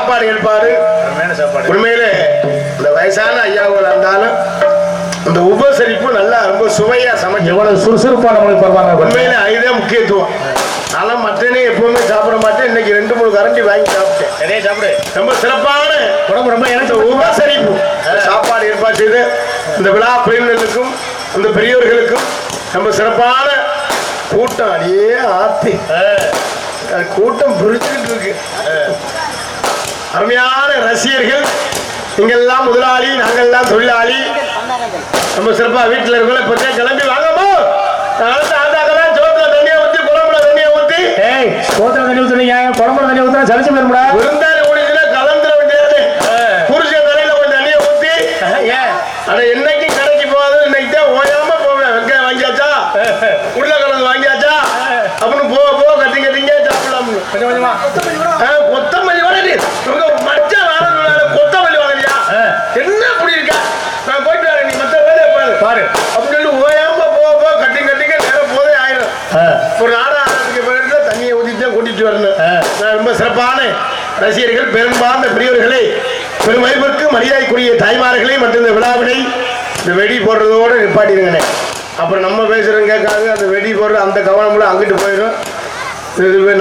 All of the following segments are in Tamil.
சாப்பாடு ஏற்பாடு உண்மையிலே இந்த வயசான ஐயாவுகள் இருந்தாலும் இந்த உபசரிப்பு நல்லா ரொம்ப சுவையா சமைச்சு எவ்வளவு சுறுசுறுப்பா நம்மளுக்கு தருவாங்க. உண்மையிலே அதுதான் முக்கியத்துவம். நான் மட்டனே எப்பவுமே சாப்பிட மாட்டேன். இன்னைக்கு 2-3 கரண்டி வாங்கி சாப்பிட்டேன். சாப்பிடு ரொம்ப சிறப்பான உடம்பு. ரொம்ப எனக்கு உபசரிப்பு சாப்பாடு ஏற்பாடு செய்து இந்த விழா பிரிவினர்களுக்கும் இந்த பெரியவர்களுக்கும் ரொம்ப சிறப்பான கூட்டம். அடியே ஆத்தி கூட்டம் பிரிச்சுக்கிட்டு இருக்கு. அருமையான ரசிகர்கள். நீங்கெல்லாம் முதலாளி, நாங்கள்லாம் தொழிலாளி. ரொம்ப சிறப்பா வீட்டில் இருக்கோம். இப்ப கிளம்பி வாங்கமோ ஆத்தாக்கெல்லாம் சோத்துல தண்ணியை ஊற்றி குழம்புல தண்ணியை ஊற்றி சோத்துல தண்ணி ஊற்றுறீங்க, குழம்புல தண்ணி ஊற்றினா சளிச்சு போயிருமுடா. விருந்தாளி ஓடிச்சுன்னா கலந்துட வேண்டியது. புருஷன் தலையில கொஞ்சம் தண்ணியை ஊற்றி ஆனா என்னைக்கு கடைக்கு போகாது. இன்னைக்கு தான் ஓயாம போவேன். வெங்காயம் வாங்கியாச்சா, உருளைக்கிழங்கு வாங்கியாச்சா அப்படின்னு போக கட்டி கட்டிங்க சாப்பிடலாம். கொத்தமல்லி வாங்க மச்சா வாங்க. கொத்தமல்லி வாங்கலையா என்ன அப்படி இருக்கா? நான் போயிட்டு வரேன், நீ மற்ற வேலையை பாரு அப்படின்னு ஓயாம போக கட்டி கட்டிங்க நேரம் போதே ஆயிரும். ஒரு நாடாளுக்கு போயிட்டு தண்ணியை ஊற்றிட்டு கூட்டிட்டு வரணும். நான் ரொம்ப சிறப்பான ரசிகர்கள், பெரும்பான்மை பெரியவர்களே, பெருமதிப்பிற்கு மரியாதைக்குரிய தாய்மார்களே மற்றும் இந்த விழாவினை இந்த வெடி போடுறதோடு நிப்பாட்டிடுங்கண்ணே. அப்புறம் நம்ம பேசுகிறோம் கேட்காது. அந்த வெடி போடுற அந்த கவனம்லாம் அங்கிட்டு போயிடும்.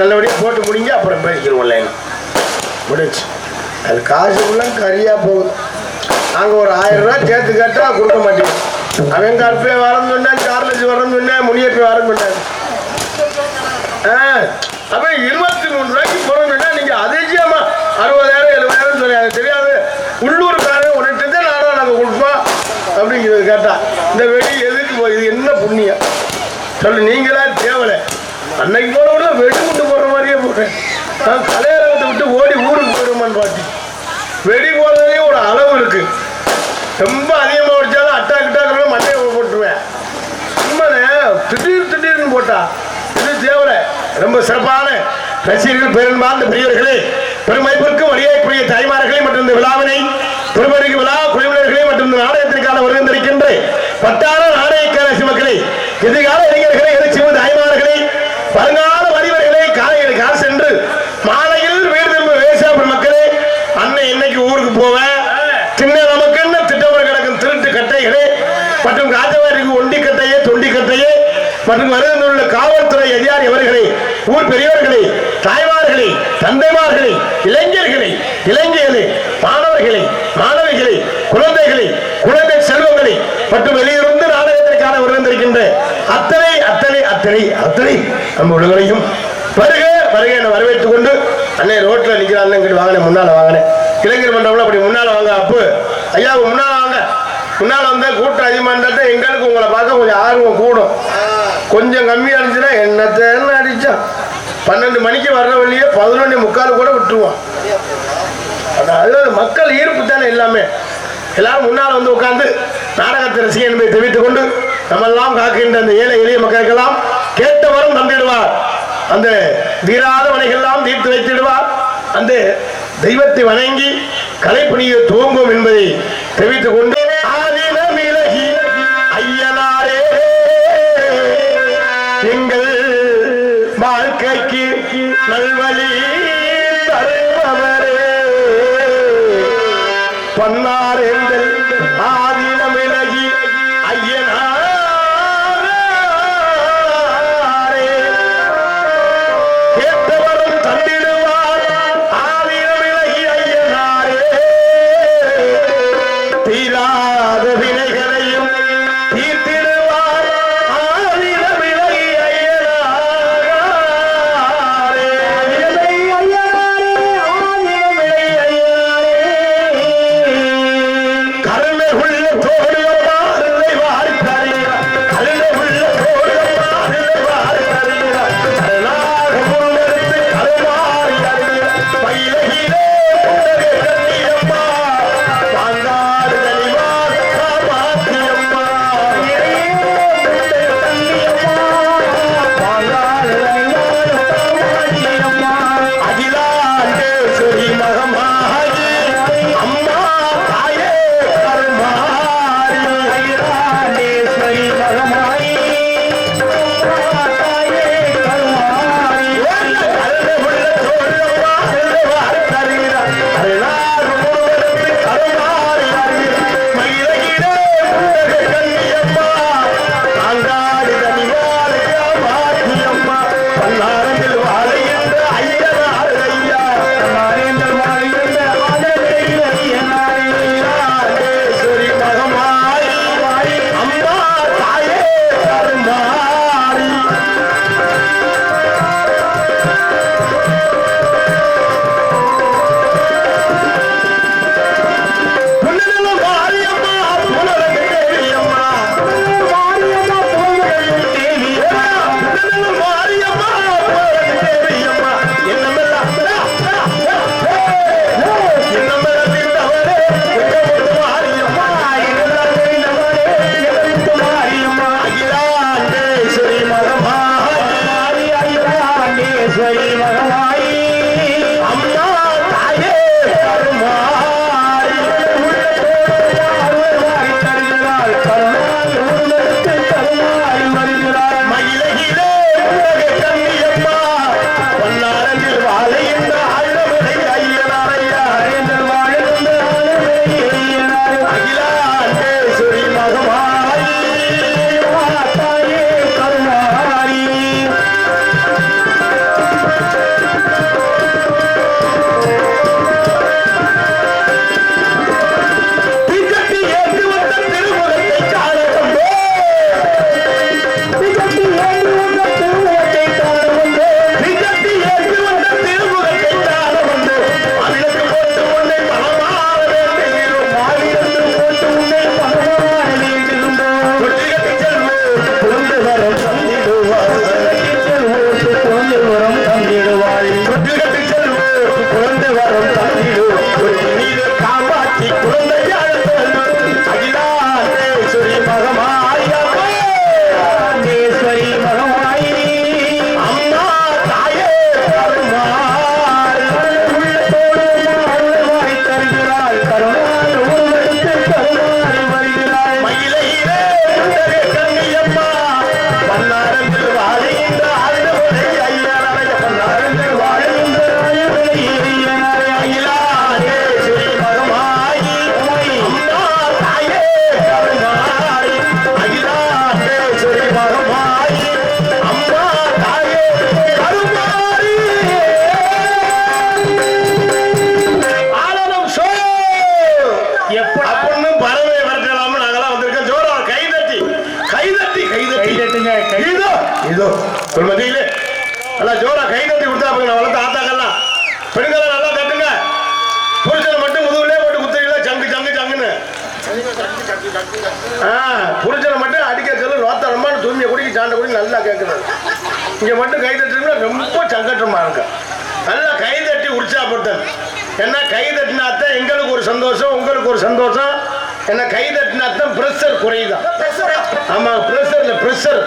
நல்லபடியாக போட்டு முடிங்க அப்புறம் பேசிக்கிறோம்ல முடிச்சு. அது காசுக்குலாம் கரியாக போகுது. நாங்கள் ஒரு 1000 ரூபா சேர்த்து கேட்டால் கொடுக்க மாட்டேங்க. அவன் கற்பே வரன்னு சொன்னேன், சார்லஸ் வரன்னு சொன்னேன், முனியப்பே வரன்னு சொன்னாங்க. அப்போ 23 ரூபாய்க்கு போறோம்னா நீங்கள் அதிர்ச்சியமா 60,000 70,000 சொல்லி அது தெரியாது. உள்ளூர்காரன் உனக்கு தான் நாடாக நாங்கள் கொடுப்போம் அப்படிங்கிறது கேட்டா இந்த வெடி எதுக்கு போய் இது என்ன புண்ணியம் சொல்லு. நீங்களா தேவலை அன்னைக்கு போற விட வெடி கொண்டு போடுற மாதிரியே போட்டேன். நான் கலையரங்கத்தை விட்டு ஓடி ஊருக்கு போயிடுமான்னு பார்த்து வெடி போடுறதே ஒரு அளவு இருக்கு. ரொம்ப அதிகமாக வச்சாலும் அட்டாக்கிட்டாக்க மண்டையை போட்டுருவேன். சும்மானே திடீர்னு போட்டா இது தேவலை. ரொம்ப சிறப்பான ரசிகர்கள், பெரும்பான்மை பெரியவர்களே, பெருமைப்பிற்கு மரியாதைக்குரிய தாய்மார்களே மற்றும் இந்த விழாவினை பெருமதிக்கு விழா குழுவினர்களே மற்றும் இந்த நாடகத்திற்கான வருகின்றிருக்கின்ற பட்டாள நாடகக்கார சிமக்களே, எதிர்கால இளைஞர்களே, எதிர்ச்சிம தாய்மார்களே, வருங்கால வரிவர்களே, காலையில் காசு சென்று மாலையில் வீடு திரும்ப விவசாய மக்களே, அன்னை என்னைக்கு ஊருக்கு போவேன் சின்ன நமக்கு என்ன திட்டமிட கிடக்கும் திருட்டு கட்டைகளே மற்றும் காஜவாரிக்கு ஒண்டி கட்டையே தொண்டி கட்டையே மற்றும் வருகின்ற காவல்துறை அதிகாரி அவர்களே, ஊர் பெரியவர்களே, தாய்மார்களே, தந்தைமார்களே, இளைஞர்களே, இளைஞர்களே, மாணவர்களே, மாணவிகளே, குழந்தைகளே, குழந்தை செல்வங்களே மற்றும் வெளியிருந்து நாடகத்திற்கான வருகின்றிருக்கின்ற அத்தனை அத்தனை அத்தனை அத்தனை நம்ம உலகளையும் வருக வருக என வரவேற்றுக் கொண்டு அன்னை ரோட்ல நிக்கிறாங்க. இங்கிட்டு வாங்கினேன், முன்னால வாங்கினேன். இளைஞர் மன்றம்ல அப்படி முன்னால வாங்க. அப்போ ஐயா முன்னால வாங்க. முன்னால வந்தா கூட்டம் அதிகமா இருந்தா எங்களுக்கு உங்களை பார்க்க கொஞ்சம் ஆர்வம் கூடும். கொஞ்சம் கம்மியா இருந்துச்சுன்னா என்னத்தன்னு அடிச்சா 12 மணிக்கு வர்ற வழியே 11:45 கூட விட்டுருவோம். அதாவது மக்கள் ஈர்ப்பு தானே எல்லாமே. எல்லாரும் முன்னால் வந்து உட்கார்ந்து நாடகத்தை ரசிகை என்பதை தெரிவித்துக் கொண்டு நம்மெல்லாம் காக்கின்ற அந்த ஏழை எளிய மக்களுக்கெல்லாம் கேட்டவரும் தந்திடுவார். அந்த தீராத வனைகள்லாம் தீர்த்து வைத்திடுவார். அந்த தெய்வத்தை வணங்கி கலைப்பணியை துவங்கும் என்பதை தெரிவித்துக் கொண்டு ஐயனாரே எங்கள் வாழ்க்கைக்கு நல்வழி தருபவரே பொன்னாரெங்கள் ஆதீனம் விலகி ஐயனாரே கேட்டவரும் தந்திடுவார். ஆதீனம் விலகி ஐயனாரே தீராத வினைகளையும் தீர்த்திடுவார். ஆதீனம் விலகி ஐயனாரே கருணை உள்ள ஜோரா கை தட்டி கொடுத்தா நான் வளர்த்த ஆத்தாக்கெல்லாம் பெண்களை நல்லா தட்டுங்க. புருஷனை மட்டும் முதுகுலே போட்டு குத்துறீங்களா சங்கு சங்கு சங்குன்னு. புருஷனை மட்டும் அடிக்க சொல்லு ரோத்த ரொம்ப தூமியை குடிக்க சாண்டை குடிக்க நல்லா கேட்குறது. இங்க மட்டும் கை தட்டுறீங்கன்னா ரொம்ப சங்கட்டமா இருக்கு. நல்லா கை தட்டி உற்சாகப்படுத்தல். ஏன்னா கை தட்டினாத்தான் எங்களுக்கு ஒரு சந்தோஷம், உங்களுக்கு ஒரு சந்தோஷம். ஏன்னா கை தட்டினாத்தான் பிரஷர் குறையுதான். ஆமா பிரஷர்ல பிரஷர்.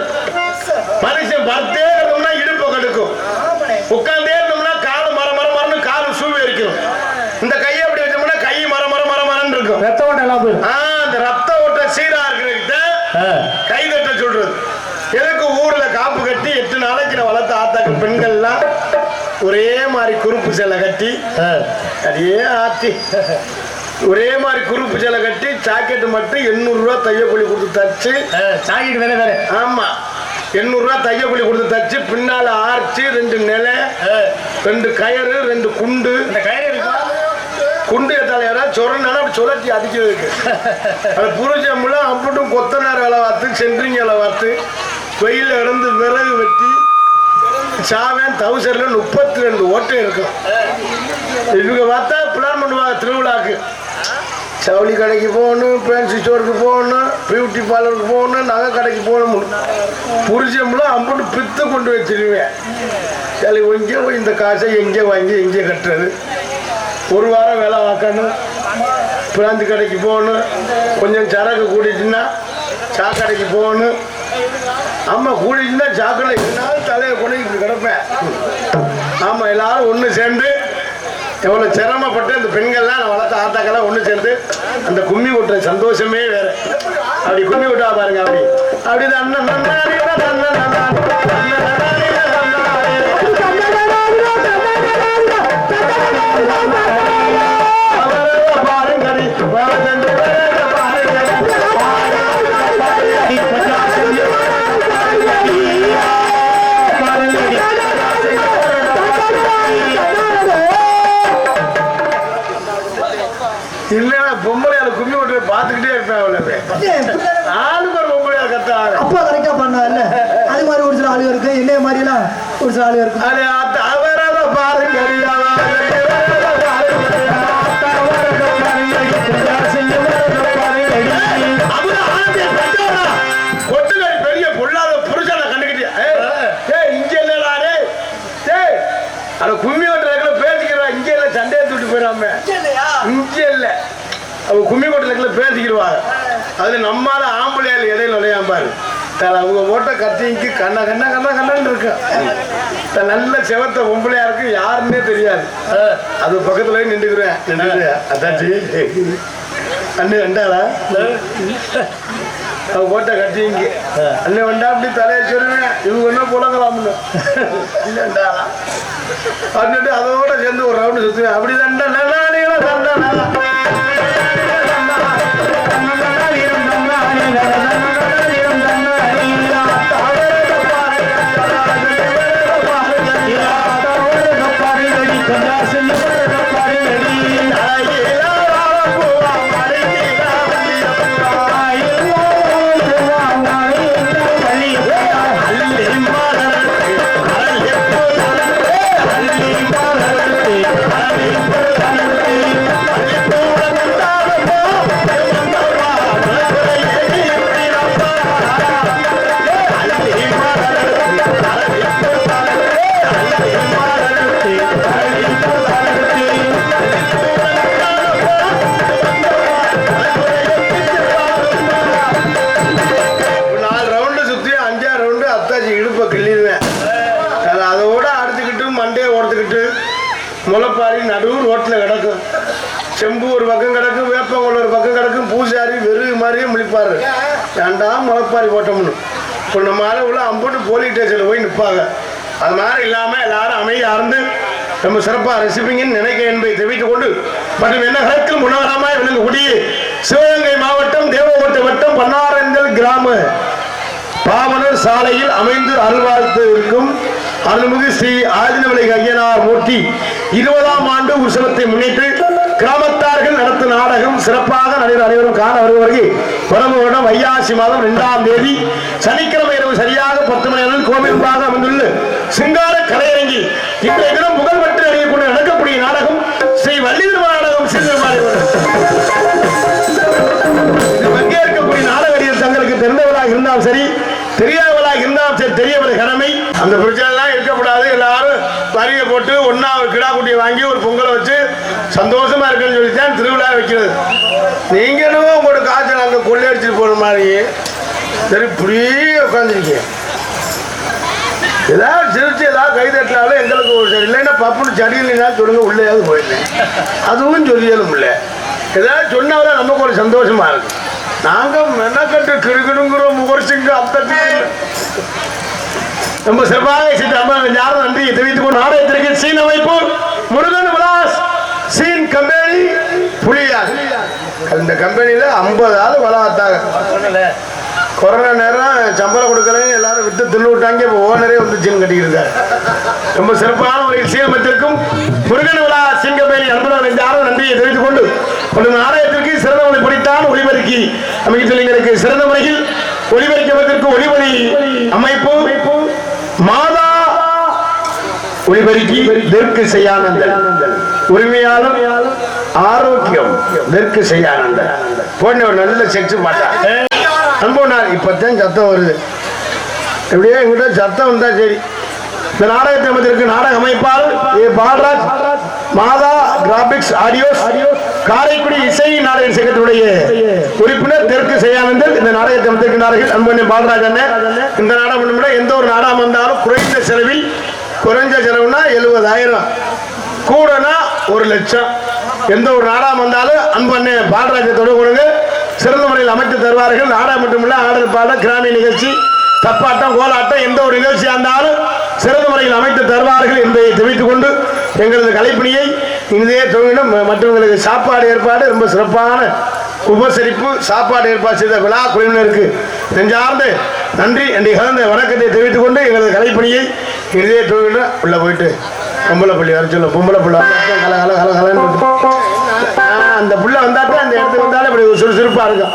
மனுஷன் படுத்தே இருந்தோம்னா இடுப்பு கடுக்கும், உட்கார்ந்தே இருந்தோம்னா காலு மர மர மரன்னு காலு சூவி இருக்கும். இந்த கையை அப்படி வச்சோம்னா கை மர மர மர மரன்னு இருக்கும். ரத்த ஓட்டம் எல்லாம் போயிடும். அந்த ரத்த ஓட்ட சீரா இருக்கிறது கை தட்ட சொல்றது. எதுக்கு ஊர்ல காப்பு கட்டி 8 நாளைக்கு நான் வளர்த்த ஆத்தாக்கு பெண்கள்லாம் ஒரே மாதிரி குறுப்பு சேலை கட்டி அதே ஆத்தி ஒரே மாதிரி குறுப்பு சேலை கட்டி ஜாக்கெட்டு மட்டும் 800 ரூபா தையக்கூலி கொடுத்து தச்சு. ஜாக்கெட் வேற வேற. ஆமா 800 ரூபா தையக்கூலி கொடுத்து தச்சு பின்னால ஆர்ச்சி 2 நிலை 2 கயறு 2 குண்டு. இந்த கயிறு இருக்கா குண்டு ஏத்தால யாராவது சொரனா சுழற்சி அடிக்கிறதுக்கு. அது புருஷம்லாம் அப்பட்டும் கொத்தனார் வேலை பார்த்து சென்ட்ரிங் வேலை பார்த்து வெயில இருந்து விறகு வெட்டி சாவன் தவுசர்ல 32 ஓட்டை இருக்கும். இவங்க பார்த்தா பிளான் பண்ணுவாங்க திருவிழாக்கு. சவுளி கடைக்கு போகணும், ஃபேன்சி ஸ்டோருக்கு போகணும், பியூட்டி பார்லருக்கு போகணும், நகை கடைக்கு போகணும். புருஷம்லாம் அம்பட்டு பித்து கொண்டு வச்சிருவேன். சரி எங்கே போய் இந்த காசை எங்கே வாங்கி எங்கே கட்டுறது. ஒரு வாரம் வேலை பார்க்கணும், பிராந்தி கடைக்கு போகணும், கொஞ்சம் சரக்கு கூட்டிச்சுன்னா சாக்கடைக்கு போகணும். ஆமா கூட்டிச்சுன்னா சாக்கடை என்னாலும் தலையை கொண்டு இப்படி கிடப்பேன். ஆமா எல்லாரும் ஒன்று சேர்ந்து எவ்வளோ சிரமப்பட்டு அந்த பெண்கள்லாம் நான் வளர்த்த ஆத்தாக்கெல்லாம் ஒன்று சேர்ந்து அந்த கும்மி கொட்டுற சந்தோஷமே வேற. அப்படி கும்மி கொட்டா பாருங்க. அப்படி அப்படிதான் இல்லைன்னா பொம்பளையால கும்மி கொட்டு பார்த்துக்கிட்டே இருப்பேன். அவ்வளவு ஆளுக்கு ஒரு பொம்பளையால கத்தாரு. அப்பா கரெக்டா பண்ணல. அது மாதிரி ஒரு சில ஆளுங்க இருக்கு, என்னைய மாதிரி எல்லாம் ஒரு சில ஆளுங்க இருக்கு. அது அவரத பாருங்க கொட்டுக்கறி பெரிய பொல்லாத புருஷனை கண்டுக்கிட்டியா? இங்க இல்லடாரு அத கும்மி கொட்டுறதுக்குள்ள பேசிக்கிறா. இங்க இல்ல சண்டையை தூட்டு போயிடாம இங்க இல்ல அவங்க கும்மி கொட்டுறதுக்குள்ள பேசிக்கிடுவாங்க. அது நம்மால ஆம்பளையால் இடையில நுழையாம்பாரு. அவங்க ஓட்ட கத்திக்கு கண்ண கண்ண கண்ண கண்ணன்னு இருக்கு. நல்ல செவத்த பொம்பளையா இருக்கு யாருன்னே தெரியாது. அது பக்கத்துல நின்றுக்குறேன். அதாச்சு அண்ணே வண்டாளா அவ ஓட்ட கத்திங்க அண்ணே வண்டா அப்படி தலையை சொல்லுவேன். இவங்க என்ன புலங்கலாம்னு இல்லைண்டாளா அப்படின்ட்டு அதோட சேர்ந்து ஒரு ரவுண்டு சுத்துவேன். அப்படி தண்டா நல்லா முளைப்பாரி நடுவு ரோட்டில் கிடக்கும். செம்பு ஒரு பக்கம் கிடக்கும், வேப்பங்கொள்ள ஒரு பக்கம் கிடக்கும். பூசாரி வெறுகு மாதிரியே முழிப்பாரு. ஏண்டா முளைப்பாரி போட்டோம்னு. இப்போ நம்ம அளவுல அம்பட்டு போலீஸ் ஸ்டேஷனில் போய் நிற்பாங்க. அது மாதிரி இல்லாமல் எல்லாரும் அமைதியாக இருந்து ரொம்ப சிறப்பாக ரசிப்பீங்கன்னு நினைக்க என்பதை தெரிவித்துக் கொண்டு மற்றும் என்ன கருத்தில் முன்னவரமாய் விளங்கக்கூடிய சிவகங்கை மாவட்டம் தேவகோட்டை வட்டம் பன்னாரஞ்சல் கிராம பாவனர் சாலையில் அமைந்து அருள்வாழ்த்து இருக்கும் அருள்மிகு ஸ்ரீ ஆதினமலை ஐயனார் மூர்த்தி 20ஆம் ஆண்டு உற்சவத்தை முன்னிட்டு கிராமத்தார்கள் நடத்தும் நாடகம் சிறப்பாக நடைபெறும். அனைவரும் காண வருவர்கள் வருடம் வைகாசி மாதம் 2ஆம் தேதி சனிக்கிழமை இரவு சரியாக 10 மணி அளவில் கோவில் முன்பாக அமைந்துள்ள சிங்கார கலையரங்கி இன்றைய தினம் புகழ்பெற்று அறியக்கூடிய நடக்கக்கூடிய நாடகம் ஸ்ரீ வள்ளிதர்மா நாடகம். பங்கேற்கக்கூடிய நாடகறிஞர் தங்களுக்கு தெரிந்தவராக இருந்தாலும் சரி, தெரியாதவராக இருந்தாலும் சரி, தெரியவர கடமை. அந்த பிரச்சனை எல்லாம் இருக்கக்கூடாது. எல்லாரும் வரிய போட்டு ஒன்னா ஒரு கிடா குட்டியை வாங்கி ஒரு பொங்கலை வச்சு சந்தோஷமா இருக்குன்னு சொல்லித்தான் திருவிழா வைக்கிறது. நீங்க என்னவோ உங்களோட காய்ச்சல் அங்க கொள்ளையடிச்சிட்டு போற மாதிரி சரி இப்படியே உட்காந்துருக்கீங்க. ஏதாவது சிரிச்சு ஏதாவது கை தட்டினாலும் எங்களுக்கு ஒரு சரி இல்லைன்னா பப்புன்னு சடியில்லைன்னா சொல்லுங்க உள்ளேயாவது போயிடுறேன். அதுவும் சொல்லியலும் இல்லை. ஏதாவது சொன்னாதான் நமக்கு ஒரு சந்தோஷமா இருக்கு. நாங்க மெனக்கட்டு கிடுகிடுங்கிறோம் முகர்ச்சிங்க அந்த ரொம்ப சிறப்பாக யாரும் நன்றி தெரிவித்துக் கொண்டு நாடகத்திற்கு சீன் அமைப்பு முருகன் விலாஸ் சீன் கம்பெனி புலியார். அந்த கம்பெனியில 50 ஆள் வளர்த்தாங்க. கொரோனா நேரம் சம்பளம் கொடுக்கறேன் எல்லாரும் விட்டு தின்னு விட்டாங்க. இப்போ ஓனரே வந்து சீன் கட்டிக்கிட்டு இருக்காரு. ரொம்ப சிறப்பான ஒரு சீனமைத்திற்கும் முருகன் விழா சீன் கம்பெனி அன்புடன் யாரும் நன்றியை தெரிவித்துக் கொண்டு நாடகத்திற்கு சிறந்த மொழி படித்தான் ஒளிபெருக்கி அமைக்க சிறந்த முறையில் ஒளிபெருக்கத்திற்கு ஒளிபதி அமைப்பு மாதா ஒளிபெருக்கி தெற்கு செய்யானந்தன் உரிமையாளர் ஆரோக்கியம் தெற்கு செய்யானந்தன் போன்ற ஒரு நல்ல செக்ஸ் பார்த்தா அன்போனார். இப்பத்தான் சத்தம் வருது. எப்படியோ எங்கிட்ட சத்தம் வந்தா சரி. இந்த நாடகத்தை அமைத்திற்கு நாடக அமைப்பாளர் ஏ பாலராஜ், மாதா கிராபிக்ஸ் ஆடியோஸ், காரைக்குடி இசை நாடக சங்கத்துடைய உறுப்பினர் தெற்கு செய்யானந்தன் இந்த நாடகத்தை அமைத்திருக்கிறார்கள். அன்பு பாலராஜ் அண்ணன் இந்த நாடகம் எந்த ஒரு நாடகம் வந்தாலும் குறைந்த செலவில், குறைஞ்ச செலவுனா 70,000, கூடனா 1,00,000. எந்த ஒரு நாடகம் வந்தாலும் அன்பு அண்ணன் பாலராஜை தொடர்பு சிறந்த முறையில் அமைத்து தருவார்கள். நாடகம் மட்டுமில்ல ஆடல் பாடல் கிராமிய நிகழ்ச்சி தப்பாட்டம் கோலாட்டம் எந்த ஒரு நிகழ்ச்சியாக இருந்தாலும் சிறந்த முறையில் அமைத்து தருவார்கள் என்பதை தெரிவித்துக் கொண்டு எங்களது கலைப்பணியை இனிதே துவங்கிடும். மற்றவங்களுக்கு சாப்பாடு ஏற்பாடு ரொம்ப சிறப்பான உபசரிப்பு சாப்பாடு ஏற்பாடு செய்த விழா குழுவினருக்கு நெஞ்சார்ந்து நன்றி என்று கலந்த வணக்கத்தை தெரிவித்துக் கொண்டு எங்களது கலைப்பணியை இனிதே துவங்கிடும். உள்ள போயிட்டு பொம்பளை பள்ளி வர சொல்ல பொம்பளை புள்ள அந்த புள்ள வந்தாத்தான் அந்த இடத்துக்கு வந்தாலும் இப்படி சுறுசுறுப்பா இருக்கும்.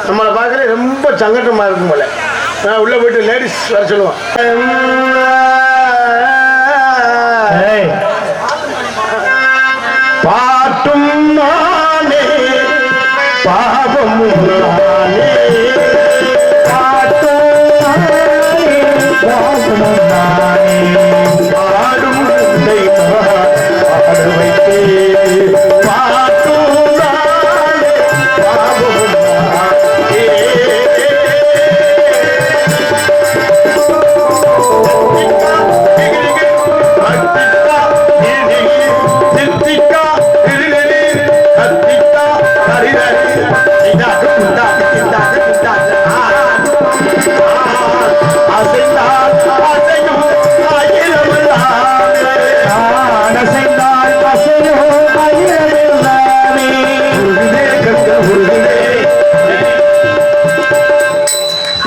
நம்மளை பார்க்கல ரொம்ப சங்கட்டமா இருக்கும் போல. உள்ள போயிட்டு லேடிஸ் வர சொல்லுவோம். பாட்டும் நானே பாவம் நானே பாட்டும் நானே பாடும் பாடு வைத்தே பாட்டும் நானே பாவம் நானே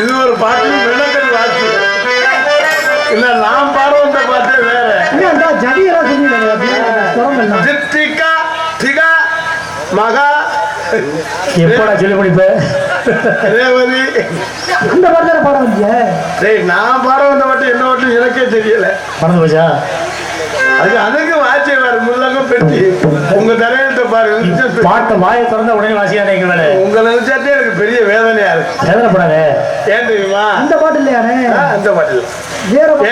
இது ஒரு பாட்டு மெனக்கல் வாசி இல்ல. நாம் பாடுவோம் பாட்டு வேற. சித்திகா திகா மகா எப்படா சொல்லி முடிப்ப ரேவதி இந்த பாட்டு பாட வந்தியா? நான் பாட வந்த பாட்டு என்ன பாட்டு எனக்கே தெரியல. மறந்து போச்சா? அதுக்கு வாட்சி வேற முள்ளங்க பெட்டி உங்க தலையத்தை பாரு. பாட்டு வாயை திறந்த உடனே வாசியா நினைக்கிறேன். உங்களை நினைச்சாட்டே எனக்கு பெரிய வேதனையா இருக்கு. வேதனைப்படாத. ஏன் தெரியுமா? அந்த பாட்டு இல்லையானே? அந்த பாட்டு இல்லை.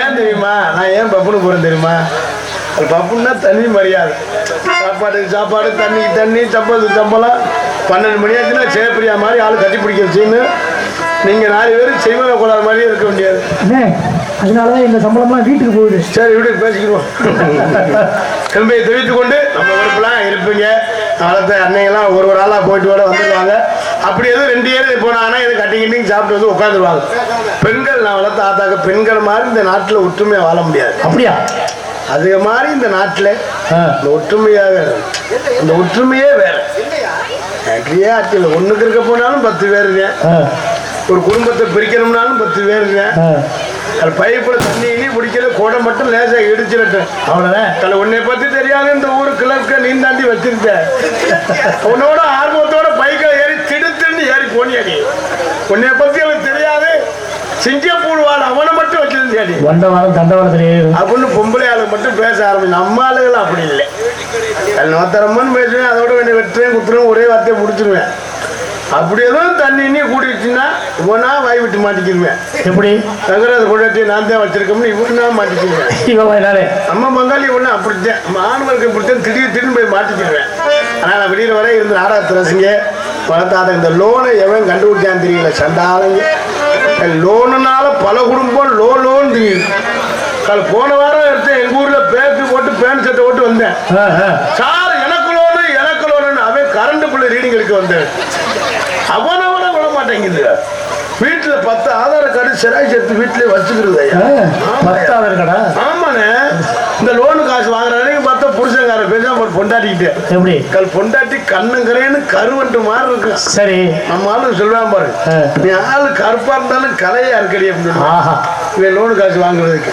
ஏன் தெரியுமா? நான் ஏன் பப்புனு போறேன் தெரியுமா? பப்புன்னா தனி மரியாதை. சாப்பாடு தண்ணிக்கு தண்ணி சம்பளத்துக்கு சம்பளம். 12 மணி ஆச்சுன்னா சேப்பிரியா மாதிரி ஆளு கட்டி பிடிக்க வச்சுன்னு நீங்க 4 பேரும் செய்வன கோளாறு மாதிரியே இருக்க முடியாது. அதனாலதான் இந்த சம்பளம்லாம் வீட்டுக்கு போகுது. சரி வீட்டுக்கு பேசிக்கிடுவோம். திரும்பியை தெரிவித்துக் கொண்டு நம்ம உறுப்புலாம் இருப்பீங்க. காலத்தை அன்னைங்கெல்லாம் ஒரு ஆளாக போயிட்டு வர வந்துடுவாங்க. அப்படி எதுவும் 2 பேர் போனாங்கன்னா எது கட்டிங் சாப்பிட்டு வந்து உட்காந்துருவாங்க. பெண்கள் நான் வளர்த்த ஆத்தாக்க பெண்கள் மாதிரி இந்த நாட்டில் ஒற்றுமையாக வாழ முடியாது. அப்படியா? அது மாதிரி இந்த நாட்டில் இந்த ஒற்றுமையாக இந்த ஒற்றுமையே வேற. ஆட்சியில் ஒன்றுக்கு இருக்க போனாலும் 10 பேருங்க. ஒரு குடும்பத்தை பிரிக்கணும்னாலும் 10 பேருங்க. அது பைப்புல தண்ணி பிடிக்கல கோடை மட்டும் லேசா இடிச்சிருட்டேன். அவ்வளவுதான். உன்னை பத்தி தெரியாது இந்த ஊரு கிளர்க்க நீ தாண்டி வச்சிருக்க. உன்னோட ஆர்வத்தோட போனியாடி உன்னை பத்தி எனக்கு தெரியாது சிங்கப்பூர் வாழ் அவனை மட்டும் வச்சிருந்தியாடி வண்டவாரம் தண்டவாளத்திலே அப்படின்னு பொம்பளை ஆளுக்கு மட்டும் பேச ஆரம்பிச்சு நம்ம ஆளுகள் அப்படி இல்லை நோத்தரம்மன்னு பேசுவேன் அதோட வேண்டிய வெட்டுறேன் குத்துறேன் ஒரே வார்த்தையை முடிச்சிருவேன் அப்படி எதுவும் தண்ணி இன்னி கூடிடுச்சுன்னா இவனா வாய் விட்டு மாட்டிக்கிடுவேன் எப்படி தங்கராஜ கொண்டாட்டி நான் தான் வச்சிருக்கோம்னு இவனா மாட்டிக்கிடுவேன் நம்ம பங்காளி இவனா அப்படித்தான் ஆண்களுக்கு இப்படித்தான் திடீர்னு போய் மாட்டிக்கிடுவேன் ஆனால் நான் வெளியில் வர இருந்து நாடகத்தை ரசிங்க வளர்த்தாத இந்த லோனை எவன் கண்டுபிடிச்சான்னு தெரியல சண்டாலங்க லோனுனால பல குடும்பம் லோன் தெரியுது போன வாரம் எடுத்து எங்க ஊர்ல பேக்கு போட்டு பேன் சட்டை போட்டு வந்தேன் சார் எனக்கு லோனு அவன் கரண்ட் பிள்ளை ரீடிங் எடுக்க வந்தேன் அவனை விட மாட்டேங்குது வீட்டுல 10 ஆதார கார்டு சிராய் சேர்த்து வீட்டுல வச்சுக்கிறது ஆமாண்ணே இந்த லோனு காசு வாங்குறானே பார்த்தா புருஷங்கார பேசாம ஒரு பொண்டாட்டிக்கிட்டு எப்படி பொண்டாட்டி கண்ணுங்கிறேன்னு கருவண்டு மாதிரி இருக்கு சரி நம்ம ஆளு சொல்லுவான் பாரு நீ ஆளு கருப்பா இருந்தாலும் கலையா இருக்கடி அப்படின்னு இவன் லோனு காசு வாங்குறதுக்கு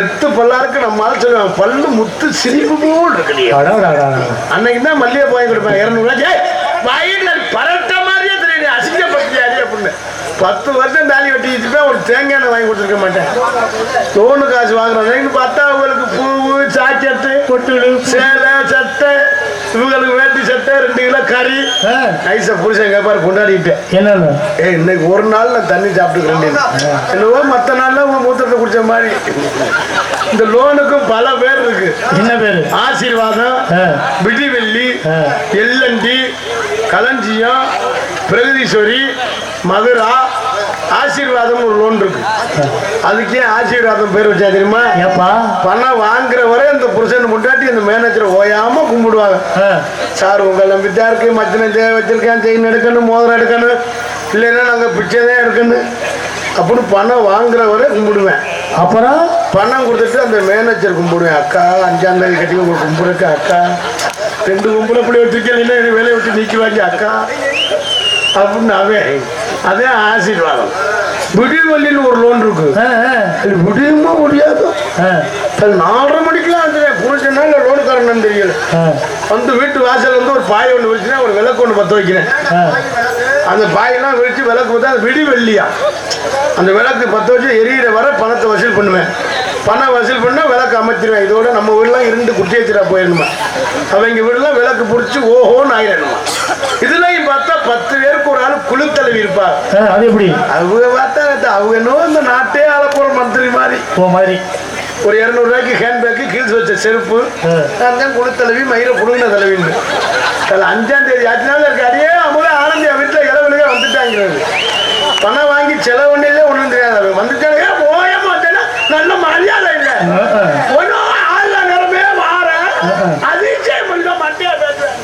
எத்து பல்லாருக்கு நம்ம ஆள் சொல்லுவான் பல்லு முத்து சிரிப்பு போல் இருக்கடி அன்னைக்கு தான் மல்லிகை வாங்கி கொடுப்பேன் 200 ரூபாய் பரட்ட மாதிரியே தெரியும் அசிங்கப்பட்டியாடி அப்படின்னு 10 வருஷம் தாலி வெட்டிட்டு ஒரு தேங்காய் வாங்கி கொடுத்துருக்க மாட்டேன் லோனு காசு வாங்குறேன்னு பார்த்தா அவங்களுக்கு பூவு சாக்கெட்டு பொட்டு சேலை சட்டை இவங்களுக்கு வேட்டி சட்டை 2 கிலோ கறி நைசா புருஷன் கேப்பாரு கொண்டாடிட்டேன் என்னன்னு இன்னைக்கு ஒரு நாள் நான் தண்ணி சாப்பிட்டுக்கிறேன் என்னவோ மற்ற நாள்ல உங்க மூத்திரத்தை குடிச்ச மாதிரி இந்த லோனுக்கும் பல பேர் இருக்கு என்ன பேரு ஆசீர்வாதம் விடிவெள்ளி எல்லண்டி களஞ்சியம் பிரகதீஸ்வரி மதுரா ஆசீர்வாதம் ஒரு லோன் இருக்கு அதுக்கே ஆசீர்வாதம் பேர் வச்சா தெரியுமா ஏப்பா பணம் வாங்குற வரை இந்த புருஷன் முன்னாடி இந்த மேனேஜரை ஓயாம கும்பிடுவாங்க சார் உங்க நம்பித்தான் இருக்கு மச்சனை வச்சிருக்கேன் செயின் எடுக்கணும் மோதிரம் எடுக்கணும் இல்லைன்னா நாங்க பிச்சைதான் எடுக்கணும் அப்படின்னு பணம் வாங்குற வரை கும்பிடுவேன் அப்புறம் பணம் கொடுத்துட்டு அந்த மேனேஜர் கும்பிடுவேன் அக்கா 5ஆம் தேதி கட்டி உங்களுக்கு கும்பிடுறக்கு அக்கா 2 கும்பிட அப்படி வச்சிருக்கேன் வேலையை விட்டு நீக்குவாங்க அக்கா அப்படின்னு அதே ஆசீர்வாதம் விடிவெள்ளின்னு ஒரு லோன் இருக்கு விடியுமா முடியாது 4:30 மணிக்கெல்லாம் புரிச்சுன்னா லோனுக்காரன்னு தெரியல வந்து வீட்டு வாசல் வந்து ஒரு பாய் ஒன்று வச்சுன்னா ஒரு விளக்கு ஒன்று பற்ற வைக்கிறேன் அந்த பாயெல்லாம் வச்சு விளக்கு பார்த்தா அது விடிவெள்ளியா அந்த விளக்கு பற்ற வச்சு எரியிற வர பணத்தை வசூல் பண்ணுவேன் பணம் வசூல் பண்ணா விளக்கு அமைச்சிருவேன் இதோட நம்ம வீடுலாம் 2 குட்டியச்சிரா போயிடணுமா அவங்க வீடுலாம் விளக்கு பிடிச்சி ஓஹோன்னு ஆயிடணுமா இதுலயும் பார்த்தா 10 பேருக்கு ஒரு ஆள் குழு தலைவி இருப்பா அது எப்படி அவங்க பார்த்தா அவங்க என்னவோ இந்த நாட்டே ஆள போற மந்திரி மாதிரி ஒரு 200 ரூபாய்க்கு ஹேண்ட் பேக்கு கீழ்ஸ் வச்ச செருப்பு நான் தான் குழு தலைவி மயிரை புடுங்கின தலைவின்னு 5ஆம் தேதி ஆச்சுனால இருக்கு அடியே அவங்களே ஆனந்தியா வீட்டுல இளவலுக வந்துட்டாங்கிறது பணம் வாங்கி செலவு ஒன்றிலே ஒண்ணும் தெரியாது வந்துட்டாங்க போய மாட்டேன்னா நல்ல மரியாதை இல்லை ஒன்னும் ஆள நேரமே மாற அதிர்ச்சியம் பண்ண மாட்டியா பேசுறேன்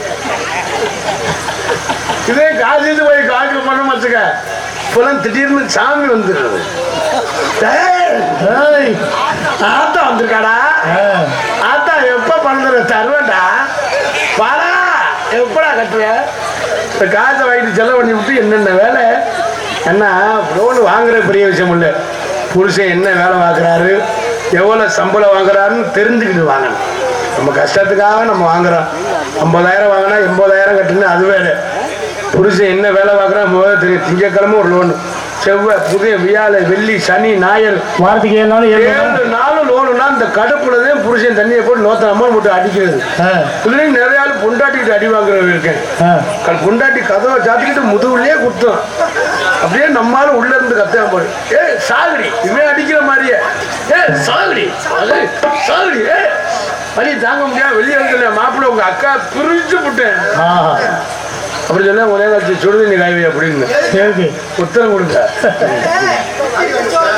இதே காசு போய் காசு பண்ண வச்சுக்க இப்பெல்லாம் திடீர்னு சாமி வந்துடுறது ஆத்தா வந்திருக்காடா ஆத்தா எப்ப பணம் தருவேன்டா பாரா எப்படா கட்டுற இந்த காசை வாங்கிட்டு செலவு பண்ணி விட்டு என்னென்ன வேலை என்ன லோன் வாங்குற பெரிய விஷயம் இல்லை புருஷன் என்ன வேலை வாங்குறாரு எவ்வளோ சம்பளம் வாங்குறாருன்னு தெரிஞ்சுக்கிட்டு வாங்கணும் நம்ம கஷ்டத்துக்காக நம்ம வாங்குறோம் 50,000 வாங்கினா 80,000 கட்டுன்னு அது வேறு புருஷன் என்ன வேலை பார்க்குறா முதல்ல தெரியும் திங்கக்கிழமை ஒரு லோனு செவ்வாய் புதிய வியாழ வெள்ளி சனி ஞாயிறு வாரத்துக்கு 7 நாளும் லோனுனா இந்த கடுப்புலதான் புருஷன் தண்ணியை போட்டு நோத்த அம்மான் போட்டு அடிக்கிறது இதுலேயும் நிறைய ஆள் பொண்டாட்டிக்கிட்டு அடி வாங்குறவங்க இருக்கேன் பொண்டாட்டி கதவை சாத்திக்கிட்டு முதுகுலயே குத்தும் அப்படியே நம்மளால உள்ள இருந்து கத்தாம போடு சாகுடி இவன் அடிக்கிற மாதிரியே சாகுடி சாகுடி வழி தாங்க முடியாது வெளியே வந்து மாப்பிள்ள உங்க அக்கா பிரிச்சு விட்டேன் அப்படி சொன்னா ஒரே காட்சி சுடுதண்ணி காய்வை அப்படின்னு உத்தரம் கொடுக்க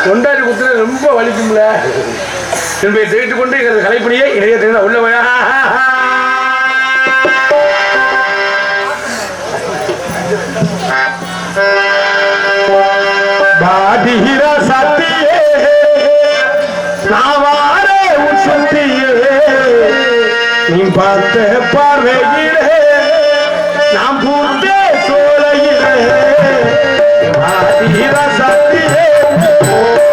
கொண்டாடி குத்துற ரொம்ப வலிக்கும்ல என்பதை தெரிவித்துக் கொண்டு எங்களது கலைப்படியே இணைய தெரிந்த உள்ள பாதிரா சத்தியே நாவாரே உசத்தியே நீ பார்த்த பார்வையிலே நாம் பூத்தே சோலையிலே பாதிரா சத்தியே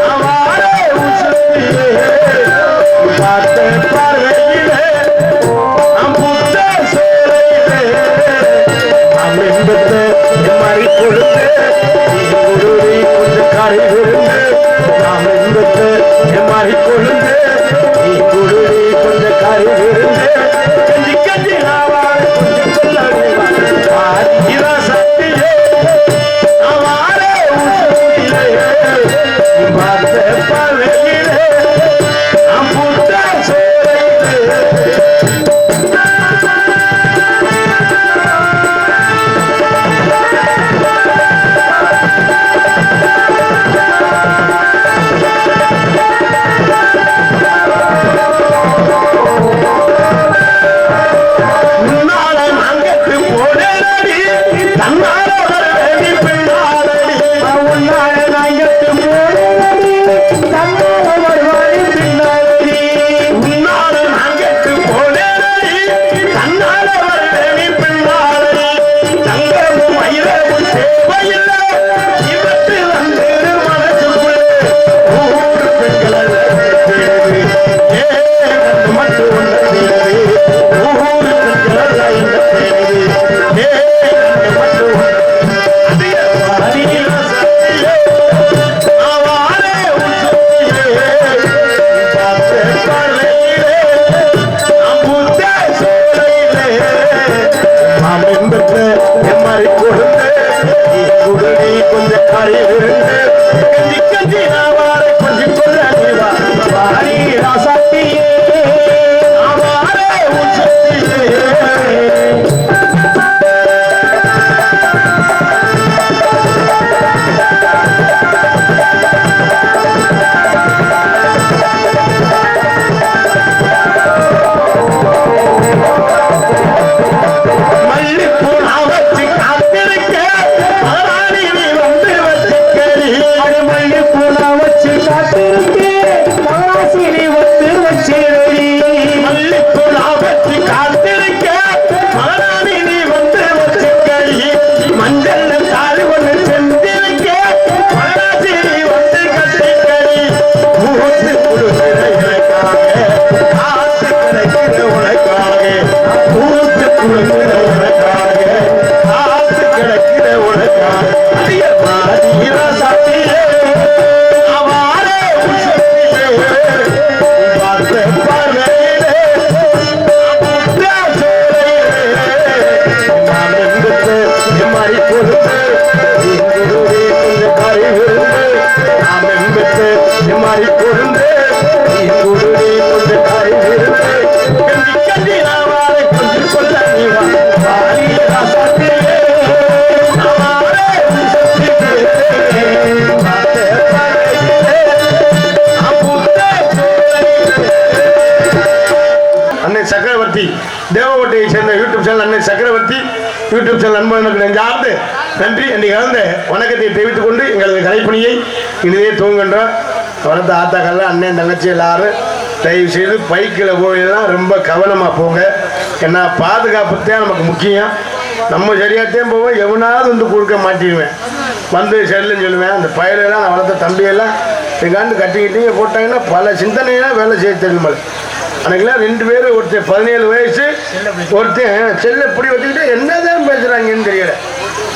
நாவாரே உசத்தியே நீ பார்த்த பார்வையிலே நாம் பூத்தே சோலையிலே நாம் என்பது மறி கொழுந்து கொஞ்சம் கரை விருந்து நாம் இன்பத்தை மாறி கொழுந்து கொஞ்சம் கரை விருந்து கஞ்சி கஞ்சி நாவாறு கொஞ்சம் சொல்ல சக்தியே நாவாரே பழகிலே நாம் புத்த சோலையிலே தேவகோட்டையை சேர்ந்த யூடியூப் சேனல் அண்ணன் சக்கரவர்த்தி யூடியூப் சேனல் நண்பர்களுக்கு நெஞ்சார்ந்து நன்றி என்று கலந்த வணக்கத்தை தெரிவித்துக் கொண்டு எங்களது கலைப்பணியை இனிதே தூங்குகின்றோம். வளர்த்த ஆத்தாக்கள்லாம் அண்ணன் தங்கச்சி எல்லாரும் தயவு செய்து பைக்கில் போயெல்லாம் ரொம்ப கவனமாக போங்க. ஏன்னா பாதுகாப்பு தான் நமக்கு முக்கியம். நம்ம சரியாகத்தையும் போவோம், எவனாவது வந்து கொடுக்க மாட்டிடுவேன் வந்து செல்லுன்னு சொல்லுவேன். அந்த பயலெல்லாம் நான் வளர்த்த தம்பியெல்லாம் எங்காண்டு கட்டிக்கிட்டீங்க போட்டாங்கன்னா பல சிந்தனையெல்லாம் வேலை செய்ய தெரியுமா. அன்றைக்கெல்லாம் 2 பேர், ஒருத்தர் 17 வயசு, ஒருத்தன் செல்லை இப்படி வச்சுக்கிட்டு என்னதான் பேசுகிறாங்கன்னு தெரியல.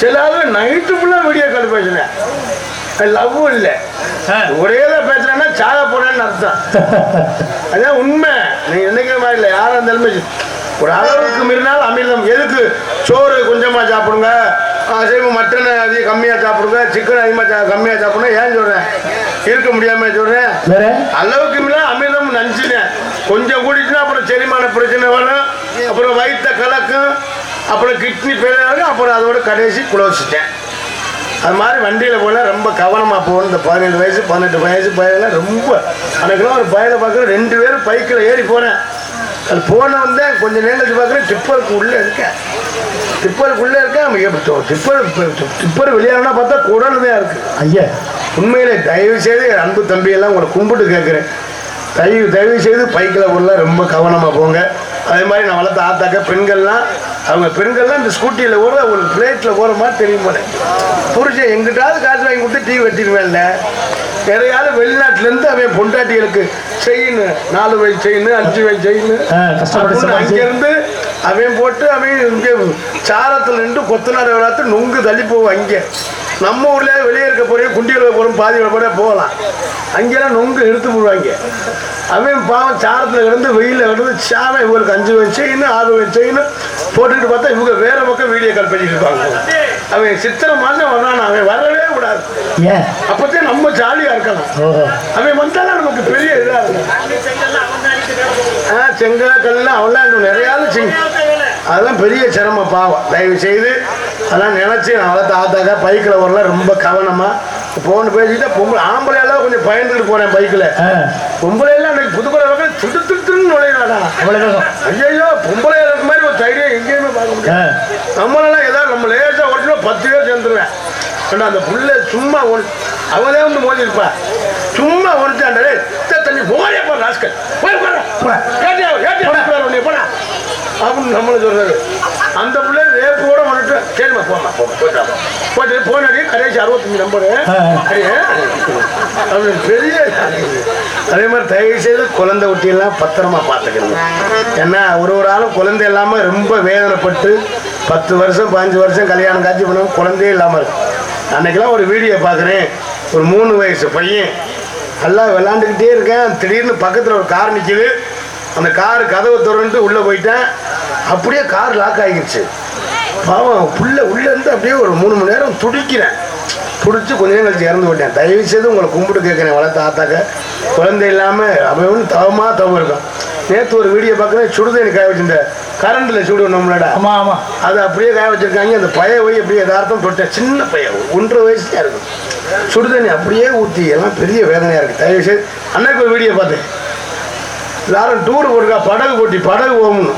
சிலாலும் நைட்டு ஃபுல்லாக வீடியோ கால் பேசுகிறேன். லவ்வும் இல்லை, ஒரே தான் பேசுகிறேன்னா சாக போனேன்னு அர்த்தம். அதான் உண்மை. நீங்கள் என்னைக்கிற மாதிரி இல்லை, யாராக இருந்தாலுமே ஒரு அளவுக்கு மீறினால் அமிர்தம். எதுக்கு சோறு கொஞ்சமாக சாப்பிடுங்க, அசைவம் மட்டன் அதிகம் கம்மியாக சாப்பிடுங்க, சிக்கன் அதிகமாக கம்மியாக சாப்பிடுங்க. ஏன் சொல்கிறேன், இருக்க முடியாம சொல்கிறேன். அளவுக்கு மீறினால் அமிர்தம் நஞ்சுனேன். கொஞ்சம் கூடிச்சுன்னா அப்புறம் செரிமான பிரச்சனை வரும், அப்புறம் வயிற்ற கலக்கும், அப்புறம் கிட்னி ஃபெயிலியர், அப்புறம் அதோட கடைசி குளோசிட்டேன். அது மாதிரி வண்டியில் போல ரொம்ப கவனமாக போகணும். இந்த 17 வயசு 18 வயசு பையெல்லாம் ரொம்ப அன்றைக்கெல்லாம் ஒரு பையனை பார்க்குறேன். 2 பேரும் பைக்கில் ஏறி போனேன். அது போன வந்தேன், கொஞ்சம் நேரத்துக்கு பார்க்குறேன் டிப்பருக்கு உள்ளே இருக்கேன். டிப்பருக்குள்ளே இருக்கேன். டிப்பர் வெளியானா பார்த்தா குடல் தான் இருக்குது. ஐயா உண்மையிலே தயவு செய்து அன்பு தம்பியெல்லாம் உங்களை கும்பிட்டு கேட்குறேன், தயவு செய்து பைக்கில் உள்ள ரொம்ப கவனமாக போங்க. அதே மாதிரி நான் வளர்த்த ஆத்தாக்க பெண்கள்லாம், அவங்க பெண்கள்லாம் இந்த ஸ்கூட்டியில் ஓட ஒரு பிளேட்டில் போகிற மாதிரி தெரியும் போல. புரிச்சேன் எங்கிட்டாவது காசு வாங்கி கொடுத்து டீ வெட்டிடுவேன்ல. நிறையாவது வெளிநாட்டிலேருந்து அவன் பொண்டாட்டிகளுக்கு செயின் 4 வயசு செயின் 5 வயசு செயின் அங்கேருந்து அவன் போட்டு அவன் இங்கே சாரத்தில் நின்று கொத்தனார் விளையாட்டு நொங்கு தள்ளி போவோம். அங்கே நம்ம ஊர்ல வெளியே இருக்க போறேன் குண்டிகளை போகிறோம் பாதி கூட போகலாம். அங்கெல்லாம் நொங்கு எடுத்து போடுவாங்க. அவன் பாவம் சாரத்தில் கிடந்து வெயிலில் கிடந்து சாவை இவங்களுக்கு 5 வயசு 6 வயசு போட்டுக்கிட்டு பார்த்தா இவங்க வேற பக்கம் வீடியோ கால் பண்ணிட்டு இருப்பாங்க. அவன் சித்திரை மாதம் வரான். அவன் வரவே கூடாது. அப்பதான் நம்ம ஜாலியா இருக்கலாம். அவன் வந்தாலும் நமக்கு பெரிய இதா இருக்கும். செங்கல் கல்ல அவெல்லாம் நிறைய அதெல்லாம் பெரிய சிரமம் பாவம். தயவு செய்து அதெல்லாம் நினைச்சு நான் வளர்த்த பைக்கில் வரலாம் ரொம்ப கவனமா போன்னு பேசிட்டு பொம்பளை ஆம்பளை எல்லாம் கொஞ்சம் பயந்துட்டு போறேன் பைக்கில். பொம்பளை எல்லாம் அன்னைக்கு புதுக்கோட்டை துட்டு துட்டுன்னு நுழையிறாடா. ஐயோ பொம்பளை இருக்க மாதிரி ஒரு தைரியம் எங்கேயுமே பார்க்க முடியாது. நம்மளெல்லாம் ஏதாவது நம்ம லேசா ஓட்டினா 10 பேர் சேர்ந்துருவேன். அந்த புள்ள சும்மா அவனே வந்து மோதிருப்பா. சும்மா ஒடிச்சாண்டே தண்ணி போறியப்பா ராஸ்கல் போடா அப்படின்னு நம்மளை சொல்றாரு. அந்த பிள்ளை ரேப்போட வந்துட்டு சரிம்மா போமா போட்டு போனாடி கடைசி 65 நம்பரு அப்படின்னு பெரிய. அதே மாதிரி தயவு செய்து குழந்தை ஒட்டியெல்லாம் பத்திரமா பார்த்துக்கணும். ஏன்னா ஒரு ஆளும் குழந்தை இல்லாமல் ரொம்ப வேதனைப்பட்டு 10 வருஷம் 15 வருஷம் கல்யாணம் காட்சி பண்ண குழந்தையே இல்லாமல் இருக்கு. அன்னைக்கெல்லாம் ஒரு வீடியோ பார்க்குறேன். ஒரு 3 வயசு பையன் நல்லா விளாண்டுக்கிட்டே இருக்கேன். திடீர்னு பக்கத்தில் ஒரு கார் நிற்கிது. அந்த கார் கதவை திறந்து உள்ளே போயிட்டேன். அப்படியே கார் லாக் ஆகிடுச்சு. பாவம் புள்ள உள்ளேருந்து அப்படியே ஒரு 3 மணி நேரம் துடிக்கிறேன். துடிச்சு கொஞ்ச நேரம் கழிச்சு இறந்து போயிட்டேன். தயவு செய்து உங்களை கும்பிட்டு கேட்குறேன். வளர்த்த ஆத்தாக்க குழந்தை இல்லாமல் அவன் ஒன்று தவம் இருக்கும். நேற்று ஒரு வீடியோ பார்க்குறேன். சுடுதண்ணி காய வச்சிருந்த கரண்டில் சுடு நம்மளோட அதை அப்படியே காய வச்சிருக்காங்க. அந்த பைய போய் அப்படியே எதார்த்தம் தொட்டேன். சின்ன பையன் 1.5 வயசுதான் இருக்கும். சுடுதண்ணி அப்படியே ஊற்றி எல்லாம் பெரிய வேதனையாக இருக்குது. தயவு செய்து அன்னைக்கு ஒரு வீடியோ பார்த்தேன். எல்லாரும் டூர் போட்டுருக்கா படகு போட்டி படகு போகணும்.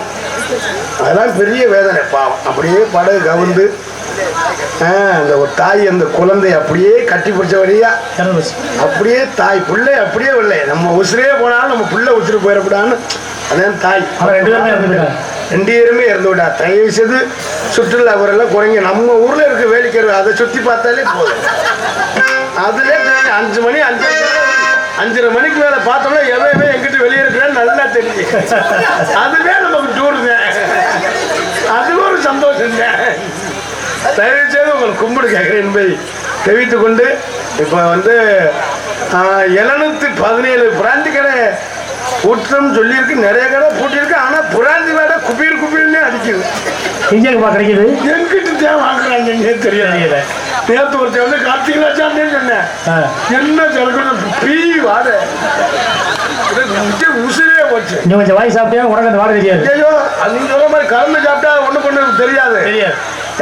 அதெல்லாம் பெரிய வேதனை பாவம். அப்படியே படகு கவுந்து அந்த ஒரு தாய் அந்த குழந்தை அப்படியே கட்டி பிடிச்ச வழியா அப்படியே தாய் பிள்ளை அப்படியே இல்லை. நம்ம உசுரே போனாலும் நம்ம பிள்ளை உசுறு போயிடக்கூடாதுன்னு அதான் தாய் 2 பேருமே இறந்து விட்டா. தயவு செய்து சுற்றுலா அவரெல்லாம் குறைங்க. நம்ம ஊர்ல இருக்க வேலைக்கு அதை சுற்றி பார்த்தாலே போதும். அதுல 5 மணி 5:30 மணிக்கு மேலே பார்த்தோம்னா எவையுமே எங்கிட்ட வெளியே இருக்கிறேன்னு நல்லா தெரிஞ்சு. அதுவே நமக்கு டூருங்க. அதுவும் ஒரு சந்தோஷங்க. தயவு செய்து உங்களுக்கு கும்பிடு கேட்குறேன் என்பதை தெரிவித்து கொண்டு இப்போ வந்து 717 பிராந்தி கடை ஊற்றம் சொல்லியிருக்கு. நிறைய கடை பூட்டியிருக்கு. ஆனால் பிராந்தி கடை குப்பீர்னே அடிக்குது. கிடைக்குது எங்கிட்ட தான் வாங்குறாங்க தெரியாது. நேற்று ஒருத்தர் வந்து கார்த்திகை சாந்தேன்னு சொன்னேன். என்ன சொல்லணும் பீ வாட உசுரே போச்சு. கொஞ்சம் வாய் சாப்பிட்டா உனக்கு அந்த வாடை தெரியாது. ஐயோ அது நீங்க சொல்ற மாதிரி கலந்து சாப்பிட்டா ஒண்ணு பண்ண தெரியாது.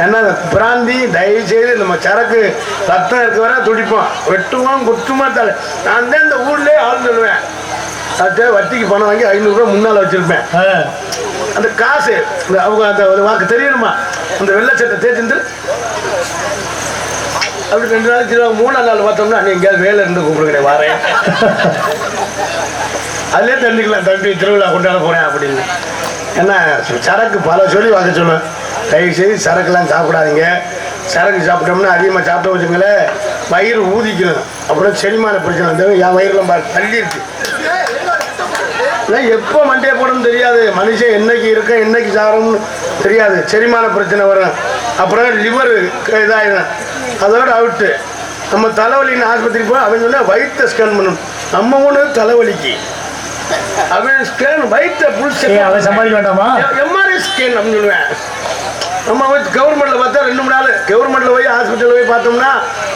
ஏன்னா பிராந்தி தயவு செய்து நம்ம சரக்கு ரத்தம் இருக்க வர துடிப்போம். வெட்டுவோம் குத்துமா தலை. நான் தான் இந்த ஊர்லயே ஆள் சொல்லுவேன். அது வட்டிக்கு பணம் வாங்கி 500 ரூபா முன்னால வச்சிருப்பேன். அந்த காசு அவங்க அந்த வாக்கு தெரியணுமா அந்த வெள்ளச்சட்டை தேய்ச்சிட்டு அப்படி 2 நாளைக்கு 3ஆம் நாள் பார்த்தோம்னா நீ எங்கேயாவது வேலை இருந்து கூப்பிடுங்க வரேன். அதுலேயே தெரிஞ்சுக்கலாம் தம்பி திருவிழா கொண்டாட போகிறேன் அப்படின்னு. ஏன்னா சரக்கு பல சொல்லி வாங்க சொல்லுவேன். தயவு செய்து சரக்குலாம் சாப்பிடாதீங்க. சரக்கு சாப்பிட்டோம்னா அதிகமாக சாப்பிட்ட வச்சுங்களேன் வயிறு ஊதிக்கணும். அப்புறம் செரிமான பிரச்சனை வந்து என் வயிறுலாம் தள்ளி இருக்கு. எப்போ மண்டையை போடணும்னு தெரியாது. மனுஷன் என்னைக்கு இருக்க என்னைக்கு சாப்பிடணும்னு தெரியாது. செரிமான பிரச்சனை வரும். அப்புறம் லிவர் இதாகிடும். அதோட அவுட்டு. நம்ம தலைவலின்னு ஆஸ்பத்திரி போய் அவன் சொன்னா வயிற்றை ஸ்கேன் பண்ணணும். நம்ம ஒன்று தலைவலிக்கு அவன் ஸ்கேன் வயிற்றை அவன் சம்பாதிக்க வேண்டாமா எம்ஆர்ஐ ஸ்கேன் அப்படின்னு சொல்லுவேன். நம்ம கவர்மெண்ட்டில் பார்த்தா 2 3 நாள் கவர்மெண்ட்டில் போய் ஹாஸ்பிட்டலில் போய் பார்த்தோம்னா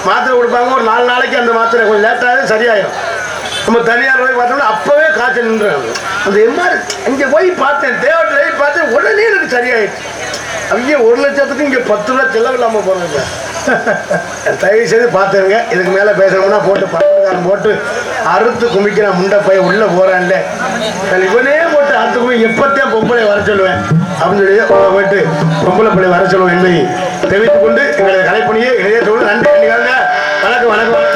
மாத்திரை கொடுப்பாங்க. ஒரு 4 நாளைக்கு அந்த மாத்திரை கொஞ்சம் லேட்டாக சரியாயிடும். நம்ம தனியார் போய் பார்த்தோம்னா அப்போவே காய்ச்சல் நின்றுறாங்க. அந்த எம்ஆர்ஐ இங்கே போய் பார்த்தேன். தேவட்டில் போய் பார்த்தேன். உடனே எனக்கு சரியாயிடுச்சு. அங்கே 1 லட்சத்துக்கு இங்கே 10 ரூபா செலவு இல்லாமல் போகிறாங்க. தயவு செய்து பார்த்துருங்க. இதுக்கு மேலே பேசணும்னா போட்டு பக்கத்துக்காரன் போட்டு அறுத்து குமிக்கிறான். முண்டை போய் உள்ளே போகிறான்ல இவனே போட்டு அறுத்து குமி எப்போத்தையும் பொம்பளை வர சொல்லுவேன் அப்படின்னு சொல்லி போயிட்டு பொம்பளை பிள்ளை வர சொல்லுவேன் என்பதை தெரிவித்துக் கொண்டு எங்களது கலைப்பணியை இணைய நன்றி. வணக்கம் வணக்கம்.